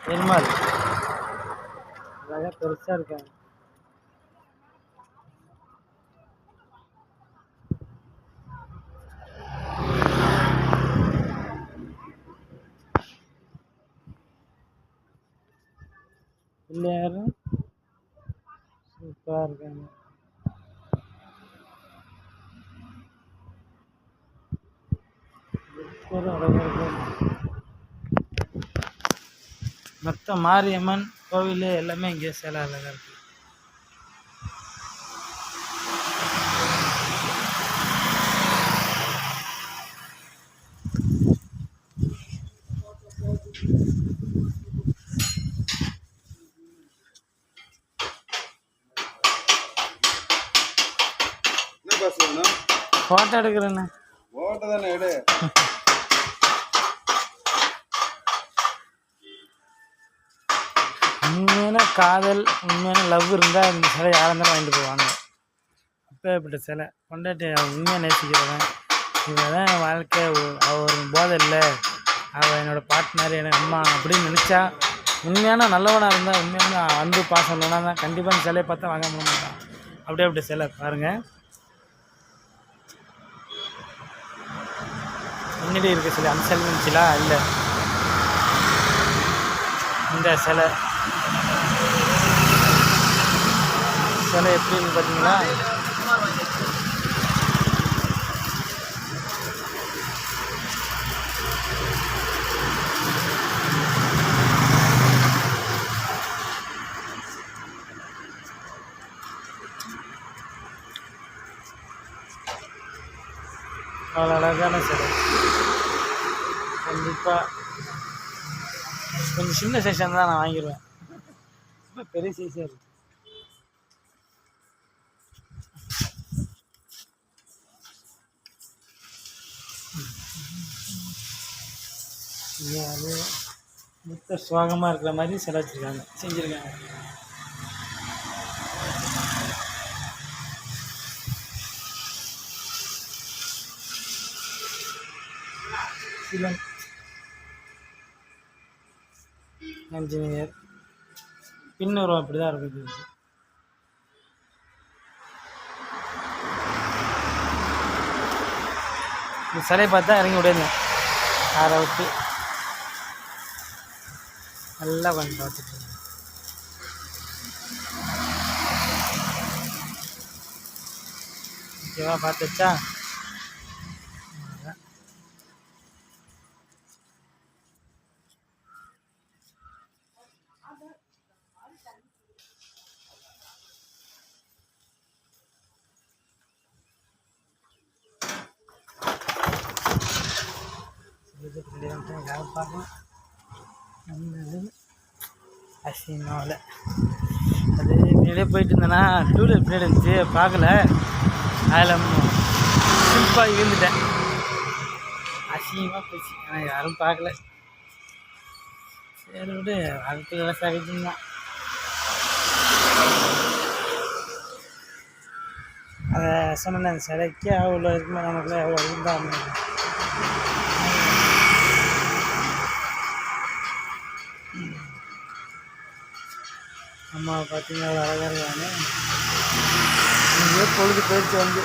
பெருமாள் அழகாக பெருசாக இருக்காங்க. பிள்ளையாரும் சூப்பராக இருக்காங்க. மொத்த மாரியம்மன் கோவில் எல்லாமே இங்கே சில அழகாக இருக்கு. ஃபோட்டோ எடுக்கிறேண்ணே. ஃபோட்டோ தானே எடு. உண்மையான காதல் உண்மையான லவ் இருந்தால் இந்த சிலை யாராக இருந்தாலும் வாங்கிட்டு போவாங்க. அப்பேற்பட்ட சிலை கொண்டாட்டி உண்மையாக நேசிக்கிறவன் இவன் தான் என் வாழ்க்கை, அவர் போதை இல்லை, அவள் என்னோடய பார்ட்னர், எனக்கு அம்மா அப்படின்னு நினச்சா உண்மையான நல்லவனாக இருந்தால் உண்மையான அன்பு பாசம் இல்லைனா தான் கண்டிப்பாக இந்த சிலையை பார்த்தா வாங்க மாட்டான். அப்படியே அப்படி சிலை பாருங்கள். முன்னாடி இருக்க சிலை அந்த சிலை இருந்துச்சுலா இல்லை, இந்த சிலை எப்படி இருக்கு பார்த்தீங்களா? அவ்வளோ அழகான சிலை. கண்டிப்பாக கொஞ்சம் சின்ன சைஸாக தான் நான் வாங்கிடுவேன். ரொம்ப பெரிய சைஸாக இருக்குது. அது மொத்த சுவாகமாக இருக்கிற மாதிரி சிலை வச்சுருக்காங்க, செஞ்சுருக்காங்க. சிலன் இன்ஜினியர் பின்னூரம் அப்படி தான் இருக்குது. இந்த சிலையை பார்த்தா இறங்கி விடுங்க, காரை விட்டு நல்லா கொஞ்சம் பார்த்துட்டு ஓகேவா? பார்த்துச்சா? யாரும் பார்க்கலாம். அசிங்கமாவில் அது வெளியே போயிட்டு இருந்தேன்னா டூலர் பிளேட் இருந்துச்சு, பார்க்கல, அதில் சிம்பிளாக இருந்துட்டேன். அசிங்கமாக போச்சு, ஆனால் யாரும் பார்க்கல. சரி விட்டு வாழ்க்கையில் சகிச்சுங்க. அதை சொன்னேன், அந்த சிலைக்கு அவ்வளோ இருக்குமே, நமக்குள்ள எவ்வளோ இருந்தால் அம்மாவை பார்த்தீங்கன்னா அவ்வளோ அழகாக இருக்காங்க. பொழுது போயிடுச்சு வந்து